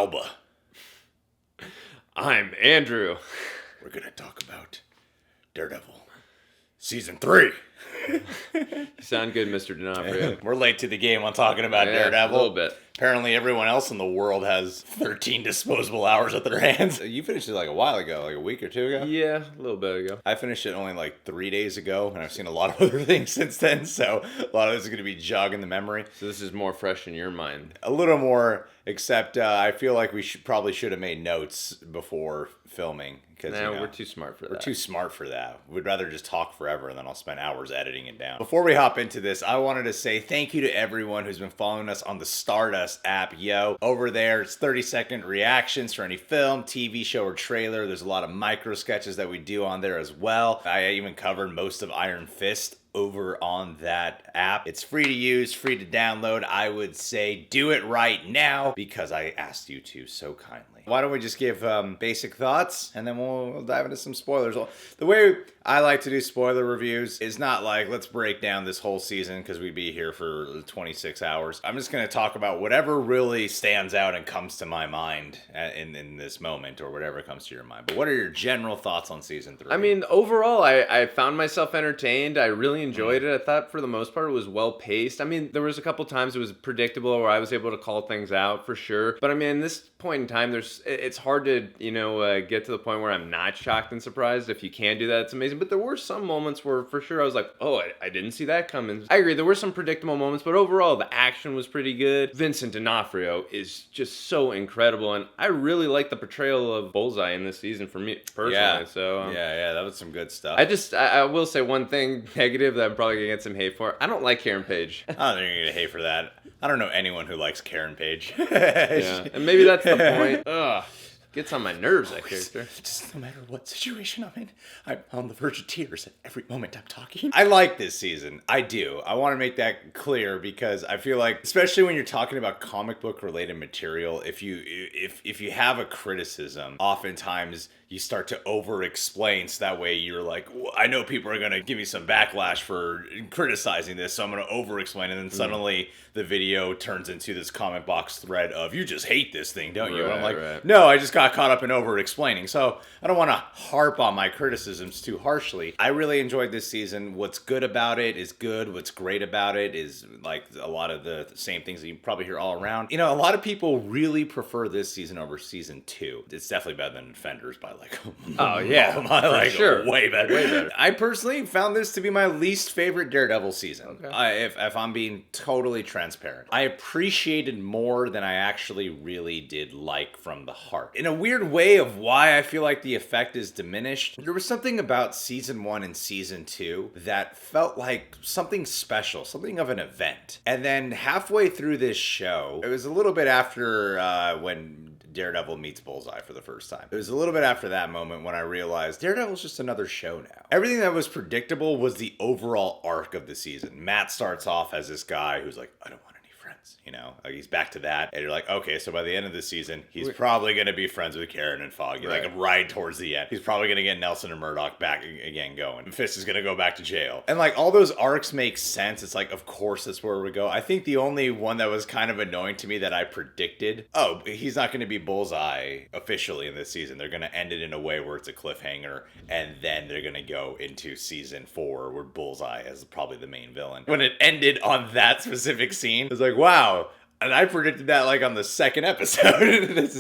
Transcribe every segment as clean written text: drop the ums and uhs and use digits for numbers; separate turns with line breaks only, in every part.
Alba.
I'm Andrew.
We're going to talk about Daredevil Season 3.
You sound good, Mr. D'Onofrio.
We're late to the game on talking about Daredevil.
A little bit.
Apparently everyone else in the world has 13 disposable hours at their hands. You finished it like a while ago, like a week or two ago?
Yeah, a little bit ago.
I finished it only like 3 days ago, and I've seen a lot of other things since then, so a lot of this is going to be jogging the memory.
So this is more fresh in your mind.
A little more, except I feel like we probably should have made notes before filming.
No, we're too smart for that.
We're too smart for that. We'd rather just talk forever, and then I'll spend hours editing it down. Before we hop into this, I wanted to say thank you to everyone who's been following us on the Stardust app. Over there, it's 30-second reactions for any film, TV show, or trailer. There's a lot of micro sketches that we do on there as well. I even covered most of Iron Fist over on that app. It's free to use, free to download. I would say do it right now because I asked you to so kindly. Why don't we just give basic thoughts and then we'll dive into some spoilers. The way I like to do spoiler reviews is not like, let's break down this whole season because we'd be here for 26 hours. I'm just going to talk about whatever really stands out and comes to my mind in this moment, or whatever comes to your mind. But what are your general thoughts on Season 3?
I mean, overall, I found myself entertained. I really enjoyed it. I thought for the most part it was well paced. I mean, there was a couple times it was predictable where I was able to call things out for sure. But I mean, this point in time, it's hard to, get to the point where I'm not shocked and surprised. If you can do that, it's amazing. But there were some moments where for sure I was like, oh, I didn't see that coming. I agree, there were some predictable moments, but overall the action was pretty good. Vincent D'Onofrio is just so incredible, and I really like the portrayal of Bullseye in this season for me personally.
Yeah.
So
yeah, that was some good stuff.
I will say one thing negative that I'm probably gonna get some hate for. I don't like Karen Page.
I don't think you're gonna hate for that. I don't know anyone who likes Karen Page.
Yeah, and maybe that's the point. Ugh. Gets on my nerves, that character.
Just no matter what situation I'm in, I'm on the verge of tears at every moment I'm talking. I like this season. I do. I want to make that clear because I feel like, especially when you're talking about comic book related material, if you have a criticism, oftentimes you start to over explain, so that way you're like, well, I know people are going to give me some backlash for criticizing this, so I'm going to over explain, and then suddenly the video turns into this comment box thread of, you just hate this thing, don't you? And I'm like, no, I just got caught up in over explaining. So I don't want to harp on my criticisms too harshly. I really enjoyed this season. What's good about it is good. What's great about it is like a lot of the same things that you probably hear all around. A lot of people really prefer this season over season 2. It's definitely better than Defenders by like,
oh yeah,
like
sure.
way better. I personally found this to be my least favorite Daredevil season. Okay. If I'm being totally transparent, I appreciated more than I actually really did like from the heart. In a weird way of why I feel like the effect is diminished, there was something about season 1 and season 2 that felt like something special, something of an event. And then halfway through this show, it was a little bit after when Daredevil meets Bullseye for the first time. It was a little bit after that moment when I realized Daredevil's just another show now. Everything that was predictable was the overall arc of the season. Matt starts off as this guy who's like, I don't want any friends, like he's back to that. And you're like, okay, so by the end of the season, he's probably going to be friends with Karen and Foggy, like right towards the end. He's probably going to get Nelson and Murdock back again going. Fisk is going to go back to jail. And like all those arcs make sense. It's like, of course, that's where we go. I think the only one that was kind of annoying to me that I predicted, he's not going to be Bullseye officially in this season. They're going to end it in a way where it's a cliffhanger, and then they're going to go into season 4 where Bullseye is probably the main villain. When it ended on that specific scene, it was like, wow. And I predicted that like on the second episode. It's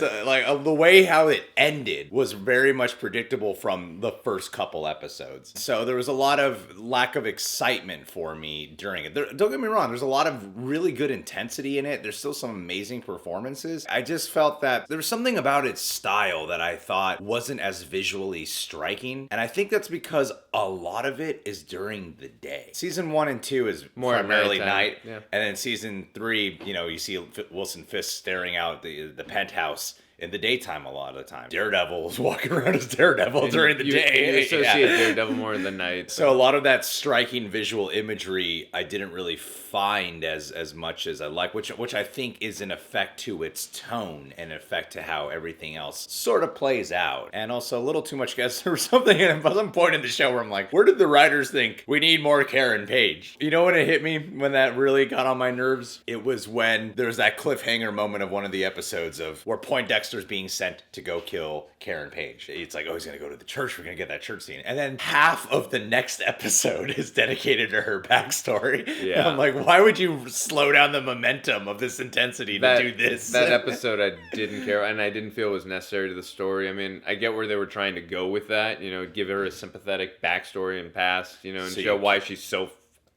the way how it ended was very much predictable from the first couple episodes. So there was a lot of lack of excitement for me during it. Don't get me wrong, there's a lot of really good intensity in it. There's still some amazing performances. I just felt that there was something about its style that I thought wasn't as visually striking. And I think that's because a lot of it is during the day. Season 1 and 2 is more primarily night. Yeah. And then season 3, you see Wilson Fisk staring out the penthouse in the daytime a lot of the time. Daredevil was walking around as Daredevil during the day.
You associate Daredevil more in the night.
So a lot of that striking visual imagery I didn't really find as much as I like, which I think is an effect to its tone and effect to how everything else sort of plays out. And also a little too much, guess there was something at some point in the show where I'm like, where did the writers think we need more Karen Page? You know when it hit me, when that really got on my nerves? It was when there was that cliffhanger moment of one of the episodes of where Poindexter's being sent to go kill Karen Page. It's like, oh, he's gonna go to the church, we're gonna get that church scene. And then half of the next episode is dedicated to her backstory.
Yeah.
And I'm like, why would you slow down the momentum of this intensity to do this?
That episode I didn't care, and I didn't feel was necessary to the story. I mean, I get where they were trying to go with that, give her a sympathetic backstory and past, and
So
show why she's so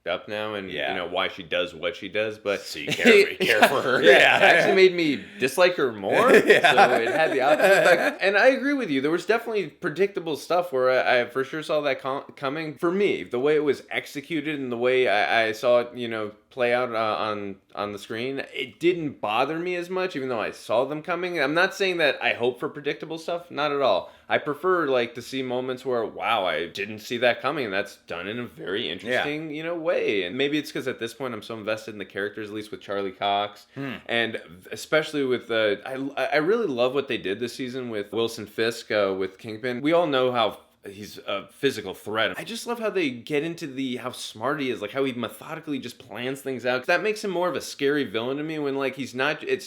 up now and why she does what she does, but
so you care for her.
It actually made me dislike her more. So it had the opposite effect. And I agree with you, there was definitely predictable stuff where I for sure saw that coming. For me, the way it was executed and the way I saw it play out on the screen, it didn't bother me as much, even though I saw them coming. I'm not saying that I hope for predictable stuff, not at all. I prefer to see moments where, wow, I didn't see that coming, and that's done in a very interesting way. And maybe it's because at this point I'm so invested in the characters, at least with Charlie Cox, and especially with I really love what they did this season with Wilson Fisk with Kingpin. We all know how he's a physical threat. I just love how they get into how smart he is, how he methodically just plans things out. That makes him more of a scary villain to me when it's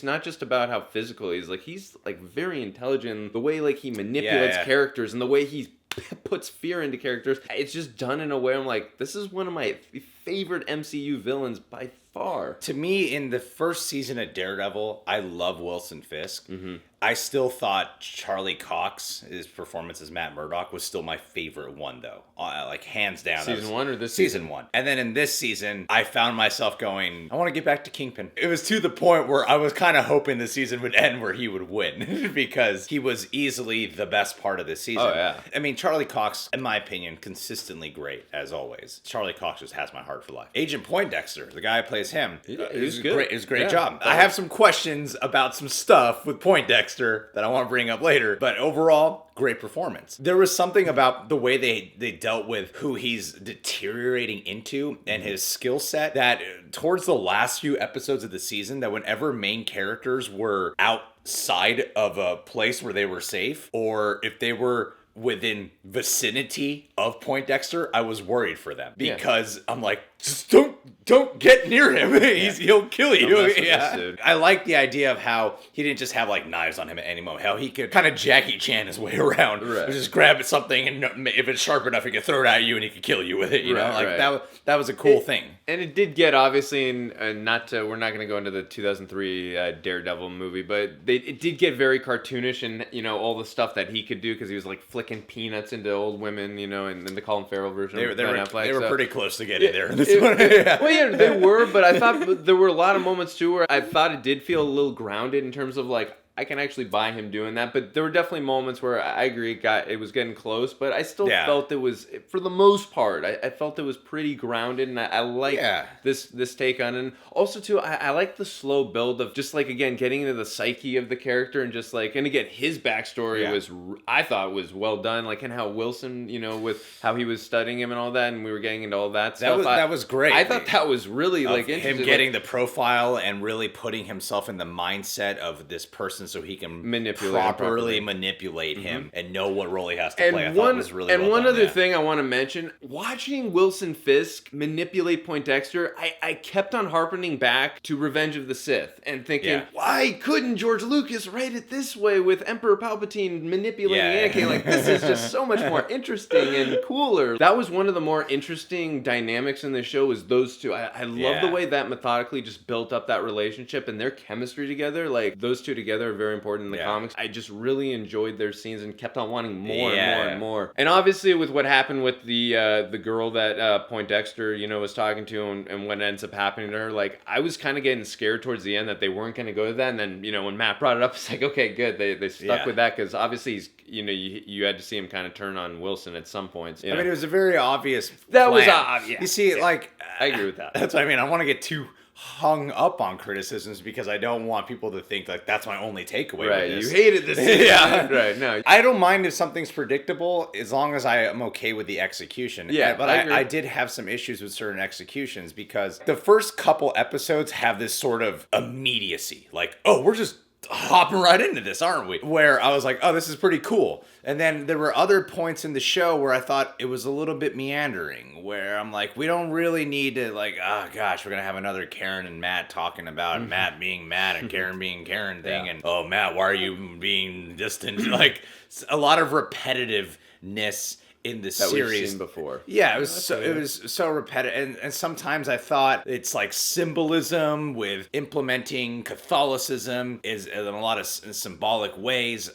not just about how physical he is. He's very intelligent. The way he manipulates characters and the way he puts fear into characters, it's just done in a way I'm like, this is one of my favorite MCU villains by far.
To me, in the first season of Daredevil, I love Wilson Fisk. I still thought Charlie Cox, his performance as Matt Murdock, was still my favorite one, though. Hands down.
Season 1 or this
season? Season 1. And then in this season, I found myself going, I want to get back to Kingpin. It was to the point where I was kind of hoping the season would end where he would win because he was easily the best part of this season.
Oh, yeah.
I mean, Charlie Cox, in my opinion, consistently great, as always. Charlie Cox just has my heart for life. Agent Poindexter, the guy who plays him,
he was good.
It was a great job. I have some questions about some stuff with Poindexter that I want to bring up later, but overall, great performance. There was something about the way they dealt with who he's deteriorating into and his skill set that towards the last few episodes of the season, that whenever main characters were outside of a place where they were safe, or if they were within vicinity of Poindexter, I was worried for them because I'm like, just don't get near him. He'll kill you. This, I like the idea of how he didn't just have knives on him at any moment. How he could kind of Jackie Chan his way around, just grab something and if it's sharp enough, he could throw it at you and he could kill you with it. That was a cool thing.
And it did get obviously, we're not going to go into the 2003 Daredevil movie, but it did get very cartoonish and all the stuff that he could do because he was flicking peanuts into old women, and the Colin Farrell version.
They were pretty close to getting there.
Well, they were, but I thought there were a lot of moments too where I thought it did feel a little grounded in terms of I can actually buy him doing that, but there were definitely moments where I agree it was getting close, but I still felt it was, for the most part, I felt it was pretty grounded, and I like this take on it. And also too, I like the slow build of just again getting into the psyche of the character and just and again his backstory was, I thought, was well done, and how Wilson, with how he was studying him and all that, and we were getting into all that stuff.
That was great.
I thought that was really
him getting the profile and really putting himself in the mindset of this person so he can properly manipulate him and know what role he has to play. I thought it was really well
one
done,
other thing I want to mention, watching Wilson Fisk manipulate Poindexter, I kept on harkening back to Revenge of the Sith and thinking, why couldn't George Lucas write it this way with Emperor Palpatine manipulating Anakin? This is just so much more interesting and cooler. That was one of the more interesting dynamics in the show, was those two. I love the way that methodically just built up that relationship and their chemistry together. Those two together are very important in the comics. I just really enjoyed their scenes and kept on wanting more and more and more. And obviously with what happened with the girl that Poindexter, was talking to and what ends up happening to her, I was kind of getting scared towards the end that they weren't going to go to that. And then, when Matt brought it up, it's okay, good. They stuck with that because obviously he's, you had to see him kind of turn on Wilson at some points.
I mean, it was a very obvious
plan.
Was obvious. You see, I
agree with that.
That's what I mean. I want to get too hung up on criticisms because I don't want people to think like that's my only takeaway.
Right,
with this.
you hated this season.
Yeah,
right. No,
I don't mind if something's predictable as long as I am okay with the execution.
Yeah,
but I did have some issues with certain executions because the first couple episodes have this sort of immediacy, like, oh, we're just hopping right into this, aren't we? Where I was like, oh, this is pretty cool. And then there were other points in the show where I thought it was a little bit meandering, where I'm like, we don't really need to, like, oh gosh, we're going to have another Karen and Matt talking about Matt being Matt and Karen being Karen thing. And, oh, Matt, why are you being distant? Like, a lot of repetitiveness in the series
we've seen before.
Yeah, it was so repetitive, and sometimes I thought it's like symbolism with implementing Catholicism is in a lot of symbolic ways.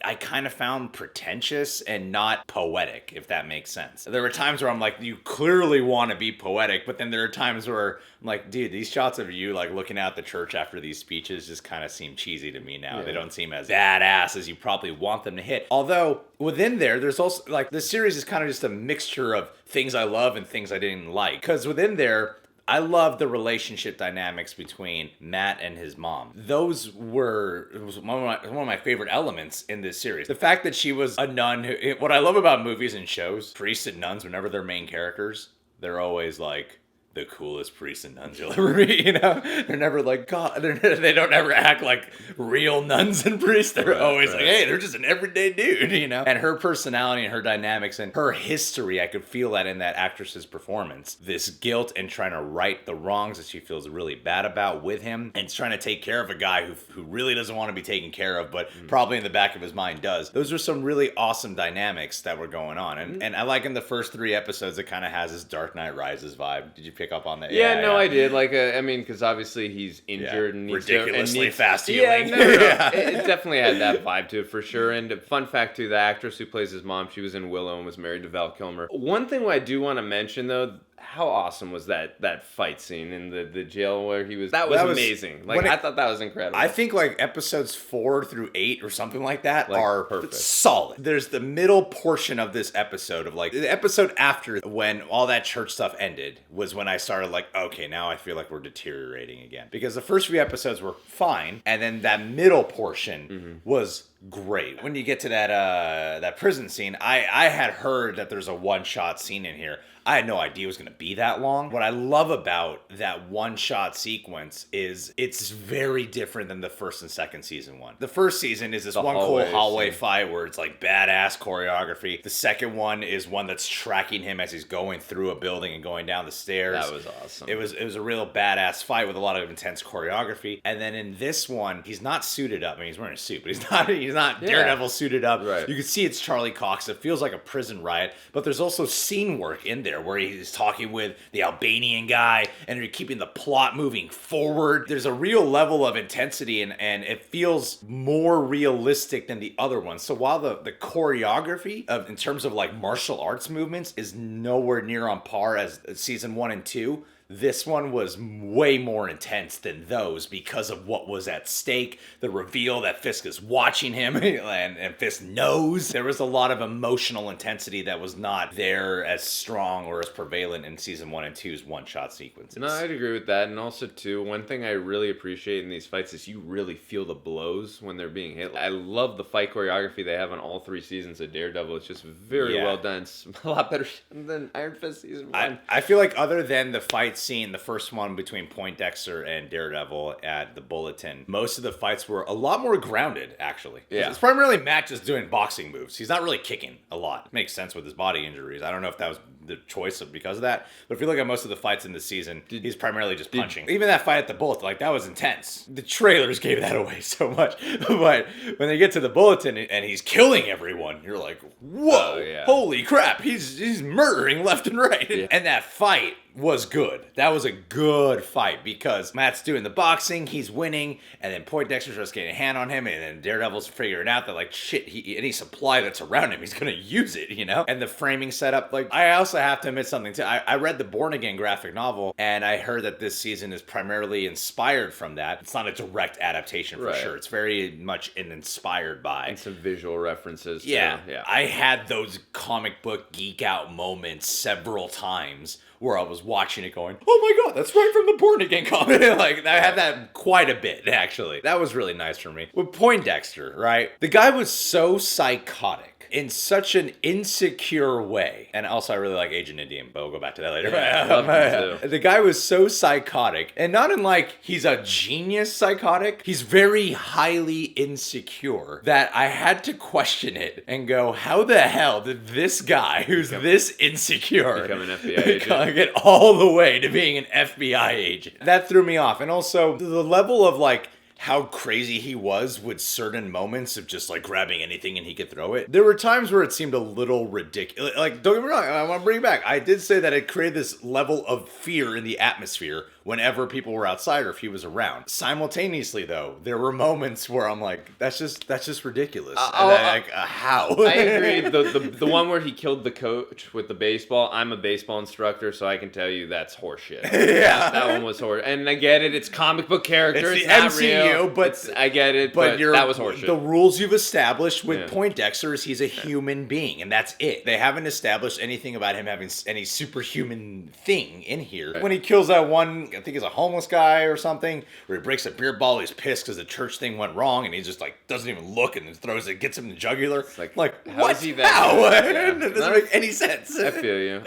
I kind of found pretentious and not poetic, if that makes sense. There were times where I'm like, you clearly want to be poetic, but then there are times where I'm like, dude, these shots of you like looking out the church after these speeches just kind of seem cheesy to me now. Yeah. They don't seem as badass as you probably want them to hit. Although within there's also like this series is kind of just a mixture of things I love and things I didn't like. Because within there, I love the relationship dynamics between Matt and his mom. It was one of my favorite elements in this series. The fact that she was a nun. What I love about movies and shows, priests and nuns, whenever they're main characters, they're always like the coolest priests and nuns you'll ever meet, you know? They're never like, God, they don't ever act like real nuns and priests. They're always like, hey, they're just an everyday dude, you know? And her personality and her dynamics and her history, I could feel that in that actress's performance. This guilt and trying to right the wrongs that she feels really bad about with him and trying to take care of a guy who really doesn't want to be taken care of, but probably in the back of his mind does. Those are some really awesome dynamics that were going on. And I like in the first 3 episodes, it kind of has this Dark Knight Rises vibe. Did you pick up on that?
Yeah, I did. Like, I mean, because obviously he's injured and needs
ridiculously fast healing.
Yeah, no. It definitely had that vibe to it for sure. And fun fact too, the actress who plays his mom, she was in Willow and was married to Val Kilmer. One thing I do want to mention though, how awesome was that fight scene in the jail where he was? That was amazing. Like, I thought that was incredible.
I think like episodes 4 through 8 or something like that are perfect. Solid. There's the middle portion of this episode of like the episode after when all that church stuff ended was when I started like, okay, now I feel like we're deteriorating again. Because the first few episodes were fine, and then that middle portion was great. When you get to that prison scene, I had heard that there's a one-shot scene in here. I had no idea it was going to be that long. What I love about that one-shot sequence is it's very different than the first and second season one. The first season is this one cool hallway fight where it's like badass choreography. The second one is one that's tracking him as he's going through a building and going down the stairs.
That was awesome.
It was a real badass fight with a lot of intense choreography. And then in this one, he's not suited up. I mean, he's wearing a suit, but he's not Daredevil suited up.
Right.
You can see it's Charlie Cox. It feels like a prison riot, but there's also scene work in there where he's talking with the Albanian guy and you're keeping the plot moving forward. There's a real level of intensity and it feels more realistic than the other ones. So while the choreography in terms of like martial arts movements is nowhere near on par as season 1 and 2, this one was way more intense than those because of what was at stake. The reveal that Fisk is watching him and Fisk knows. There was a lot of emotional intensity that was not there as strong or as prevalent in season 1 and 2's one-shot sequences.
No, I'd agree with that. And also, too, one thing I really appreciate in these fights is you really feel the blows when they're being hit. I love the fight choreography they have on all 3 seasons of Daredevil. It's just very well done. It's a lot better than Iron Fist season 1.
I feel like other than the fight scene, the first one between Poindexter and Daredevil at the Bulletin, most of the fights were a lot more grounded, actually.
Yeah.
It's primarily Matt just doing boxing moves. He's not really kicking a lot. It makes sense with his body injuries. I don't know if that was the choice because of that, but if you look at most of the fights in this season, he's primarily just punching. Even that fight at the Bulletin, like, that was intense. The trailers gave that away so much, but when they get to the Bulletin and he's killing everyone, you're like, whoa, holy crap, he's murdering left and right. Yeah. And that fight was good. That was a good fight because Matt's doing the boxing, he's winning, and then Poindexter's just getting a hand on him, and then Daredevil's figuring out that, like, shit, any supply that's around him, he's gonna use it, you know? And the framing setup, like, I also have to admit something too. I read the Born Again graphic novel, and I heard that this season is primarily inspired from that. It's not a direct adaptation for sure. It's very much inspired by.
And some visual references too.
Yeah. I had those comic book geek out moments several times where I was watching it going, oh my god, that's right from the Born Again comic. Like, I had that quite a bit, actually. That was really nice for me. With Poindexter, right? The guy was so psychotic in such an insecure way. And also, I really like Agent Nadeem, but we'll go back to that later. The guy was so psychotic, and not in like he's a genius psychotic. He's very highly insecure that I had to question it and go, how the hell did this guy who's this insecure
become an FBI agent?
Get all the way to being an FBI agent? That threw me off. And also, the level of like, how crazy he was with certain moments of just like grabbing anything and he could throw it. There were times where it seemed a little ridiculous. Like, don't get me wrong, I want to bring it back. I did say that it created this level of fear in the atmosphere whenever people were outside or if he was around. Simultaneously, though, there were moments where I'm like, that's just ridiculous. How?
I agree. The one where he killed the coach with the baseball, I'm a baseball instructor, so I can tell you that's horseshit.
Yeah.
That one was horse. And I get it, it's comic book character,
it's
it's
the
not
MCU,
real.
but
I get it, but that was horseshit.
The rules you've established with Poindexter is he's a human being, and that's it. They haven't established anything about him having any superhuman thing in here. Right. When he kills that one, I think he's a homeless guy or something, where he breaks a beer bottle, he's pissed because the church thing went wrong, and he just like doesn't even look and throws it, gets him in the jugular.
It's like
how
what?
is he that? How?
Yeah.
That doesn't make any sense.
I feel you.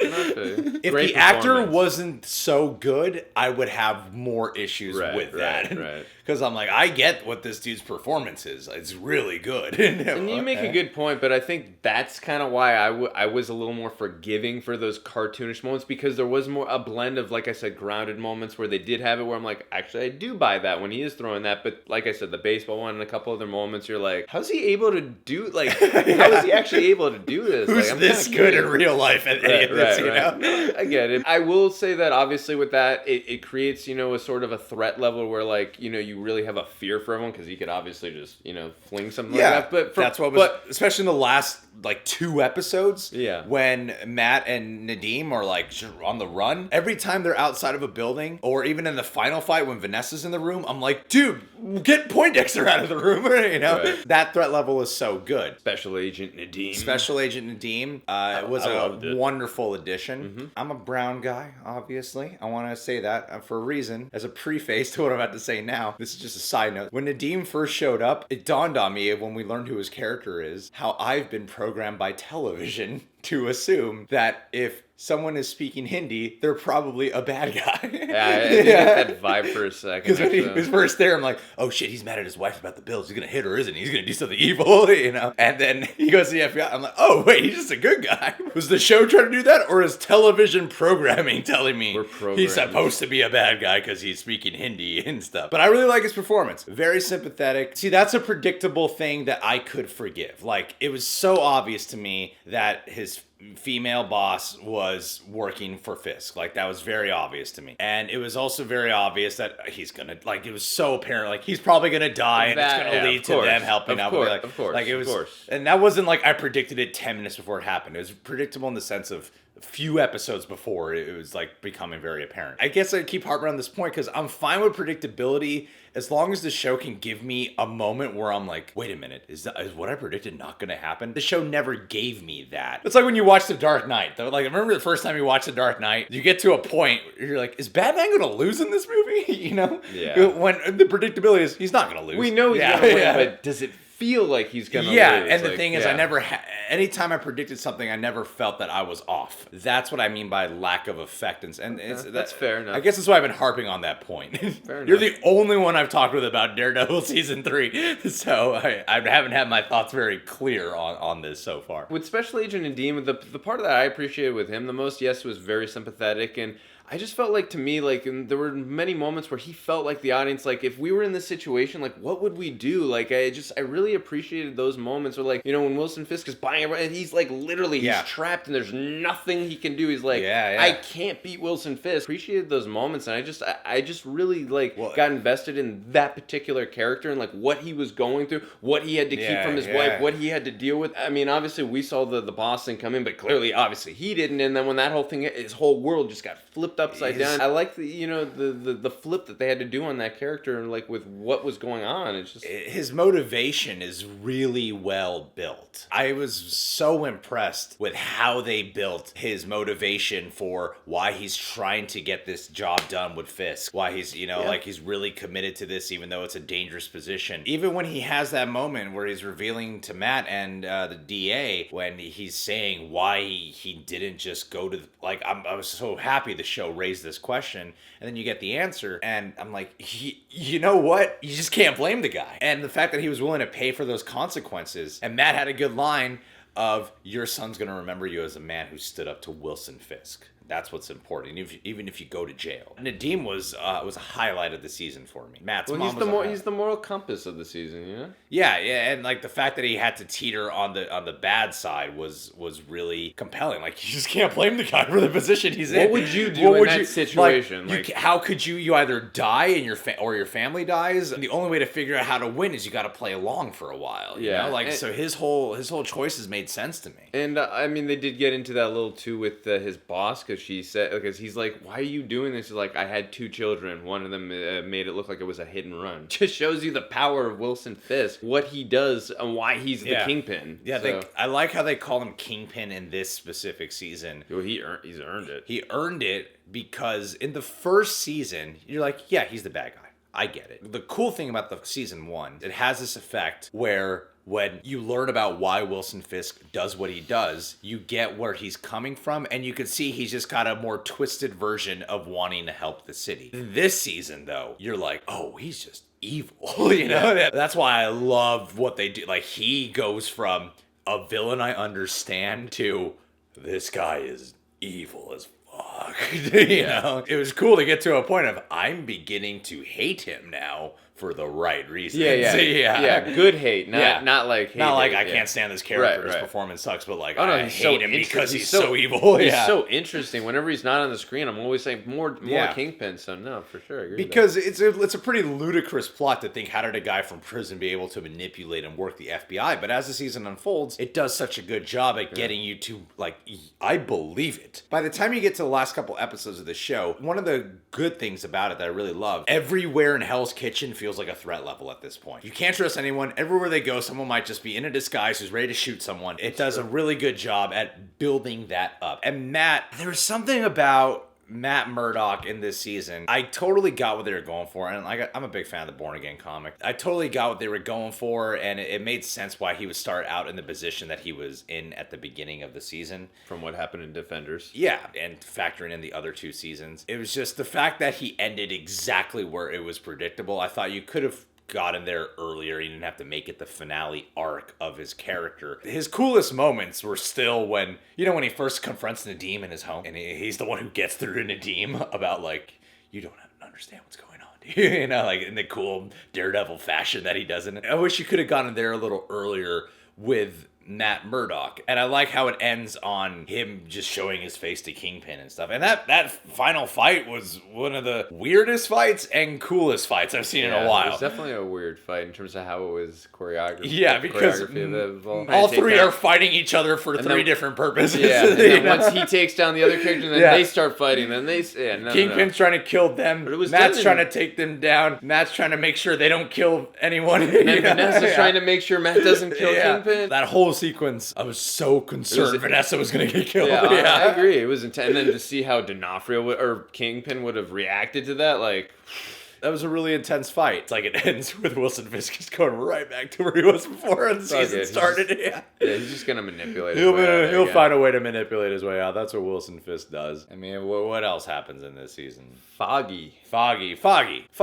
If the actor wasn't so good, I would have more issues with that.
Right.
Because I'm like, I get what this dude's performance is. It's really good.
And you make a good point, but I think that's kind of why I was a little more forgiving for those cartoonish moments, because there was more a blend of, like I said, grounded moments where they did have it where I'm like, actually, I do buy that when he is throwing that. But like I said, the baseball one and a couple other moments, you're like, how's he able to do, like, how is he actually able to do this?
Who's
like,
this good in real life at any of this, you know?
No, I get it. I will say that obviously with that, it creates, a sort of a threat level where, like, you really have a fear for everyone because he could obviously just, fling something like that. But
that's what was, especially in the last, like, 2 episodes, when Matt and Nadeem are, like, on the run. Every time they're outside of a building, or even in the final fight when Vanessa's in the room, I'm like, dude, get Poindexter out of the room, Right. That threat level is so good.
Special Agent Nadeem
was a wonderful addition. Mm-hmm. I'm a brown guy, obviously. I want to say that for a reason. As a preface to what I'm about to say now, this is just a side note. When Nadeem first showed up, it dawned on me when we learned who his character is, how I've been programmed by television to assume that if someone is speaking Hindi, they're probably a bad guy.
Yeah, I did get that vibe for a second.
Because when he was first there, I'm like, oh shit, he's mad at his wife about the bills. He's going to hit her, isn't he? He's going to do something evil, And then he goes to the FBI. I'm like, oh wait, he's just a good guy. Was the show trying to do that? Or is television programming telling me he's supposed to be a bad guy because he's speaking Hindi and stuff? But I really like his performance. Very sympathetic. See, that's a predictable thing that I could forgive. Like, it was so obvious to me that his female boss was working for Fisk. Like, that was very obvious to me. And it was also very obvious that he's gonna, like, it was so apparent, like, he's probably gonna die and it's gonna lead to them helping out.
Of course.
Like, it was, and that wasn't like I predicted it 10 minutes before it happened. It was predictable in the sense of a few episodes before it was like becoming very apparent. I guess I keep harping on this point because I'm fine with predictability as long as the show can give me a moment where I'm like, wait a minute, is what I predicted not going to happen? The show never gave me that. It's like when you watch The Dark Knight. Like, I remember the first time you watched The Dark Knight, you get to a point where you're like, is Batman going to lose in this movie?
Yeah.
When the predictability is he's not going to lose.
We know he's going to win, but does it feel like he's gonna lose?
And the thing is, I never anytime I predicted something, I never felt that I was off. That's what I mean by lack of effect, and
that's fair enough.
I guess that's why I've been harping on that point.
Fair
You're the only one I've talked with about Daredevil season 3, so I haven't had my thoughts very clear on this so far.
With Special Agent Nadeem, the part that I appreciated with him the most, yes, was very sympathetic, and I just felt like, to me, like, and there were many moments where he felt like the audience, like, if we were in this situation, like, what would we do? Like, I really appreciated those moments where, like, when Wilson Fisk is buying everything, and he's, like, literally, he's trapped, and there's nothing he can do. He's like, I can't beat Wilson Fisk. Appreciated those moments, and I just really, like, got invested in that particular character and, like, what he was going through, what he had to keep from his wife, what he had to deal with. I mean, obviously, we saw the boss thing come in, but clearly, obviously, he didn't, and then when that whole thing, his whole world just got flipped flipped upside down. I like the flip that they had to do on that character, and like with what was going on. It's just
his motivation is really well built. I was so impressed with how they built his motivation for why he's trying to get this job done with Fisk. Why he's, like he's really committed to this, even though it's a dangerous position. Even when he has that moment where he's revealing to Matt and the DA, when he's saying why he didn't just go to, I was so happy the show raised this question, and then you get the answer, and I'm like, you know what? You just can't blame the guy. And the fact that he was willing to pay for those consequences, and Matt had a good line of, your son's going to remember you as a man who stood up to Wilson Fisk. That's what's important, even if you go to jail. Nadeem was a highlight of the season for me. Matt's mom
he's the moral compass of the season, you know?
Yeah, and like the fact that he had to teeter on the bad side was really compelling. Like, you just can't blame the guy for the position he's in.
What would you do in that situation?
How could you either die and your family dies? And the only way to figure out how to win is you got to play along for a while. You know? So his whole choices made sense to me.
And I mean, they did get into that a little too with his boss, because she said, because he's like, why are you doing this? He's like, I had 2 children. One of them made it look like it was a hit and run. Just shows you the power of Wilson Fisk, what he does, and why he's the Kingpin.
Yeah, so. I like how they call him Kingpin in this specific season.
Well, he's earned it.
He earned it because in the first season, you're like, yeah, he's the bad guy. I get it. The cool thing about the season 1, it has this effect where when you learn about why Wilson Fisk does what he does, you get where he's coming from, and you can see he's just got a more twisted version of wanting to help the city. This season, though, you're like, oh, he's just evil, you know? That's why I love what they do. Like, he goes from a villain I understand to this guy is evil as fuck. You know? It was cool to get to a point of, I'm beginning to hate him now for the right reasons.
Yeah, good hate, not like hate.
Not like
hate,
I can't stand this character, his performance sucks, but like, I hate
so
him because he's so evil.
He's so interesting. Whenever he's not on the screen, I'm always saying more Kingpin, so no, for sure. I agree
because it's a pretty ludicrous plot to think, how did a guy from prison be able to manipulate and work the FBI? But as the season unfolds, it does such a good job at getting you to, like, I believe it. By the time you get to the last couple episodes of the show, one of the good things about it that I really love, everywhere in Hell's Kitchen feels like a threat level at this point. You can't trust anyone. Everywhere they go, someone might just be in a disguise who's ready to shoot someone. It does a really good job at building that up. And Matt, there was something about Matt Murdock in this season. I totally got what they were going for, and I'm a big fan of the Born Again comic. I totally got what they were going for, and it made sense why he would start out in the position that he was in at the beginning of the season.
From what happened in Defenders.
Yeah, and factoring in the other 2 seasons. It was just the fact that he ended exactly where it was predictable. I thought you could have gotten there earlier. You didn't have to make it the finale arc of his character. His coolest moments were still when he first confronts Nadeem in his home, and he's the one who gets through to Nadeem about, like, you don't understand what's going on, do you? Like, in the cool Daredevil fashion that he does in it. I wish you could have gotten there a little earlier with Matt Murdock. And I like how it ends on him just showing his face to Kingpin and stuff. And that final fight was one of the weirdest fights and coolest fights I've seen in a while.
It was definitely a weird fight in terms of how it was choreographed.
Yeah, because all 3 are fighting each other for 3 different purposes.
Yeah, and then once he takes down the other character, then they start fighting. Then
Kingpin's trying to kill them. Matt's trying to take them down. Matt's trying to make sure they don't kill anyone.
And then Vanessa's trying to make sure Matt doesn't kill Kingpin.
That whole sequence, I was so concerned Vanessa was going to get killed.
Yeah, I agree. It was intense. And then to see how D'Onofrio or Kingpin would have reacted to that, like...
That was a really intense fight. It's like it ends with Wilson Fisk just going right back to where he was before the season started.
He's just going to manipulate
He'll find a way to manipulate his way out. That's what Wilson Fisk does. I mean, what else happens in this season?
Foggy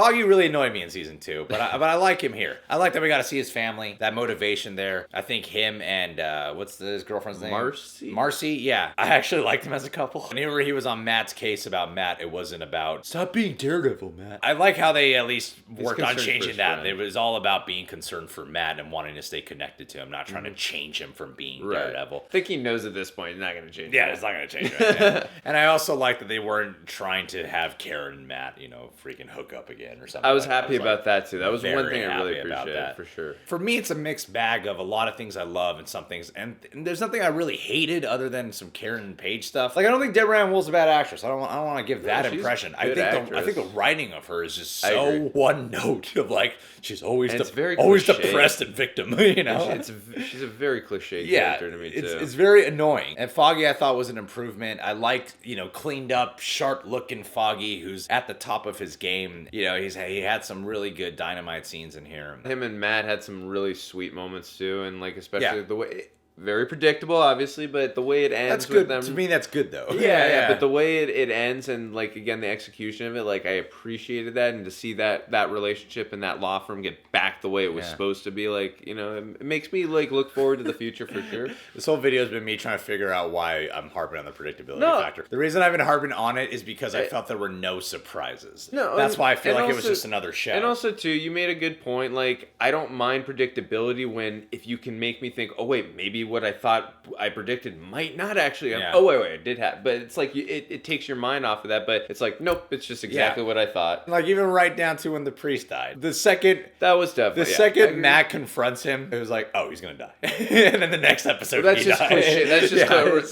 really annoyed me in season 2, but I like him here. I like that we got to see his family, that motivation there. I think him and what's his girlfriend's name? Marcy, yeah. I actually liked him as a couple. Whenever he was on Matt's case about Matt, it wasn't about stop being Daredevil, Matt. I like how how they at least worked on
concerned for
changing
his
that.
friend.
It was all about being concerned for Matt and wanting to stay connected to him, not trying to change him from being Daredevil.
I think he knows at this point he's not going to change.
Yeah, it's not going to change. Right? Yeah. And I also like that they weren't trying to have Karen and Matt, freaking hook up again or something.
I was happy about that too. That was one thing I really
about
appreciated
that.
for sure.
For me, it's a mixed bag of a lot of things I love and some things, and there's nothing I really hated other than some Karen and Page stuff. Like I don't think Deborah Ann Wool's a bad actress. I don't want to give that
she's
impression.
a good
I think the writing of her is just so one note of like she's always always depressed and victim.
She's a very cliche character to me too.
It's very annoying. And Foggy I thought was an improvement. I liked cleaned up, sharp looking Foggy who's at the top of his game. He had some really good dynamite scenes in here.
Him and Matt had some really sweet moments too, and like especially the way. Very predictable, obviously, but the way it ends
that's good.
with them...
To me, that's good, though.
Yeah, but the way it ends and, like, again, the execution of it, like, I appreciated that, and to see that relationship and that law firm get back the way it was supposed to be, like, it makes me, like, look forward to the future for sure.
This whole video has been me trying to figure out why I'm harping on the predictability factor. The reason I've been harping on it is because I felt there were no surprises. That's why I feel like it was just another show.
And also, too, you made a good point. Like, I don't mind predictability if you can make me think, oh, wait, maybe what I thought I predicted might not actually. Oh wait, it did happen. But it's like it takes your mind off of that. But it's like nope, it's just exactly what I thought.
Like even right down to when the priest died. The second
that was definitely
the second Matt confronts him, it was like, oh, he's gonna die. And then the next episode, he dies.
Cliche. That's just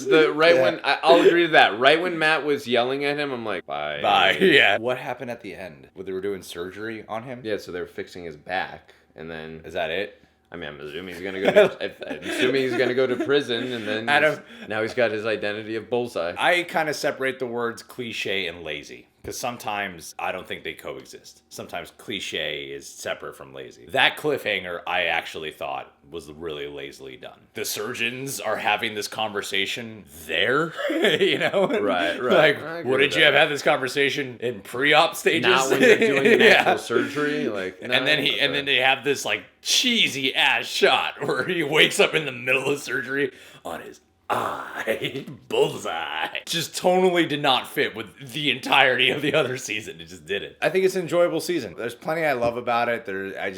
when I'll agree to that. Right when Matt was yelling at him, I'm like, bye.
Yeah. What happened at the end? When they were doing surgery on him?
Yeah. So they were fixing his back, and then
is that it?
I mean, I'm assuming he's gonna go to prison, and then now he's got his identity of Bullseye.
I kind of separate the words cliche and lazy. Because sometimes I don't think they coexist. Sometimes cliche is separate from lazy. That cliffhanger I actually thought was really lazily done. The surgeons are having this conversation there,
Right.
Like, wouldn't you have had this conversation in pre-op stages?
Not when you're doing an actual surgery, like. No,
and then they have this like cheesy ass shot where he wakes up in the middle of surgery on his Bullseye. Just totally did not fit with the entirety of the other season. It just didn't. I think it's an enjoyable season. There's plenty I love about it. I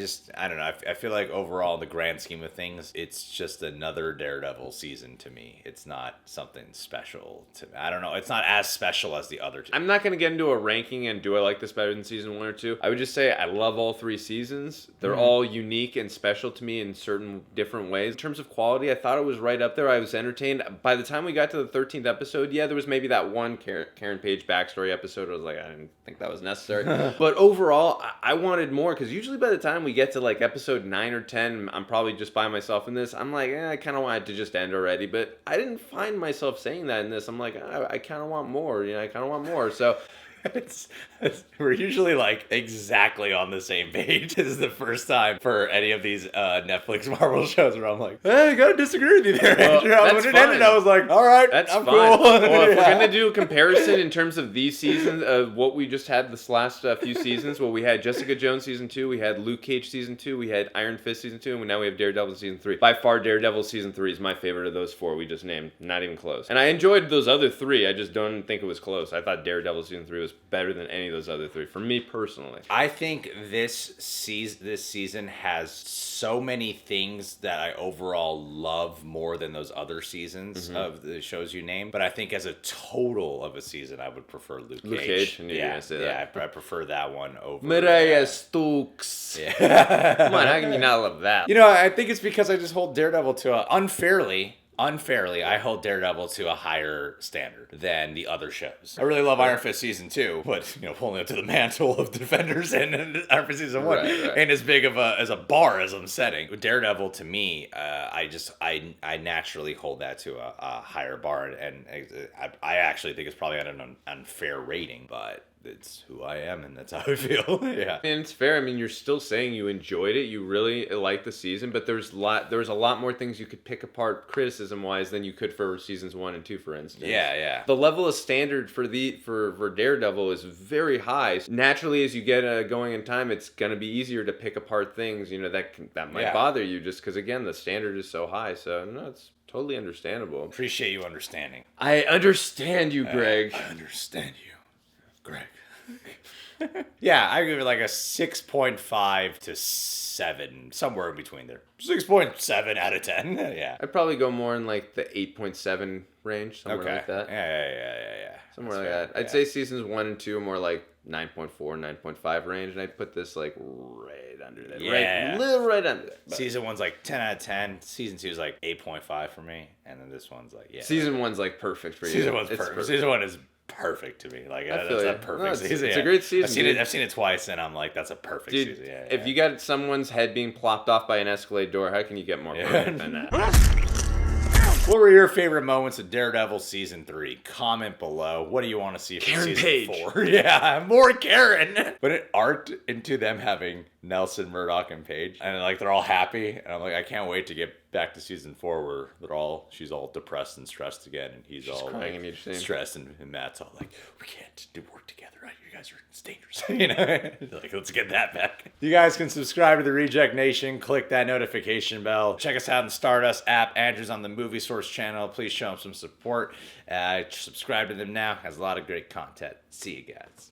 don't know. I feel like overall, in the grand scheme of things, it's just another Daredevil season to me. It's not something special to me. I don't know. It's not as special as the other two.
I'm not going to get into a ranking and do I like this better than season 1 or 2. I would just say I love all 3 seasons. They're all unique and special to me in certain different ways. In terms of quality, I thought it was right up there. I was entertained. By the time we got to the 13th episode, there was maybe that one Karen Page backstory episode. I was like, I didn't think that was necessary. But overall, I wanted more, because usually by the time we get to like episode 9 or 10, I'm probably just by myself in this. I'm like, I kind of want it to just end already. But I didn't find myself saying that in this. I'm like, I kind of want more. I kind of want more. So...
We're usually like exactly on the same page. This is the first time for any of these Netflix Marvel shows where I'm like, hey, I gotta disagree with you there, Andrew. When it ended, I was like, all right, I'm
fine.
Cool.
Well, if we're gonna do a comparison in terms of these seasons of what we just had this last few seasons, well, we had Jessica Jones season 2, we had Luke Cage season 2, we had Iron Fist season 2, and now we have Daredevil season 3. By far, Daredevil season 3 is my favorite of those 4 we just named. Not even close. And I enjoyed those other 3. I just don't think it was close. I thought Daredevil season 3 was better than any of those other 3 for me personally.
I think this season has so many things that I overall love more than those other seasons of the shows you named. But I think as a total of a season, I would prefer Luke Cage. I prefer that one over
Mireya Stooks.
Yeah.
Come on, how can you not love that?
I think it's because I just hold Daredevil to unfairly, I hold Daredevil to a higher standard than the other shows. I really love Iron Fist season 2, but holding up to the mantle of Defenders and Iron Fist season 1 ain't as big of a bar as I'm setting. Daredevil to me, I naturally hold that to a higher bar, and I actually think it's probably at an unfair rating, but it's who I am, and that's how I feel. Yeah,
and it's fair. I mean, you're still saying you enjoyed it, you really liked the season, but there was a lot more things you could pick apart criticism wise than you could for seasons 1 and 2, for instance.
Yeah.
The level of standard for Daredevil is very high. Naturally, as you get going in time, it's gonna be easier to pick apart things that might bother you, just because again the standard is so high. So no, it's totally understandable.
Appreciate you understanding.
I understand you, Greg.
I understand you, Greg. Yeah, I give it like a 6.5 to 7, somewhere in between there. 6.7 out of 10. Yeah.
I'd probably go more in like the 8.7 range, somewhere
Okay.
like that.
Yeah.
Somewhere
That's
like
fair.
that. I'd say seasons 1 and 2 are more like 9.4, 9.5 range, and I'd put this like right under that.
Yeah.
Right, little right under that. But
Season 1's like 10 out of 10. Season 2 is like 8.5 for me. And then this one's like, yeah.
Season 1's like perfect for you.
Season 1's
It's
perfect. Season 1 is perfect to me. Like,
I
that's
feel
a
you.
perfect
No,
season.
it's a great season,
I've seen it twice, and I'm like, that's a perfect
Dude,
season. Yeah,
if you got someone's head being plopped off by an Escalade door, how can you get more perfect than that?
What were your favorite moments of Daredevil season 3? Comment below. What do you want to see for
Karen
season
Page.
4? Yeah, more Karen. But it arced into them having Nelson, Murdock, and Page, and like they're all happy, and I'm like, I can't wait to get back to season 4 where she's all depressed and stressed again, and he's all
crying
like,
in each scene.
stressed, and Matt's all like, we can't do work together. Right? You guys are it's dangerous. You know, like let's get that back. You guys can subscribe to the Reject Nation. Click that notification bell. Check us out on the Stardust app. Andrew's on the Movie Source channel. Please show him some support. Subscribe to them now. Has a lot of great content. See you guys.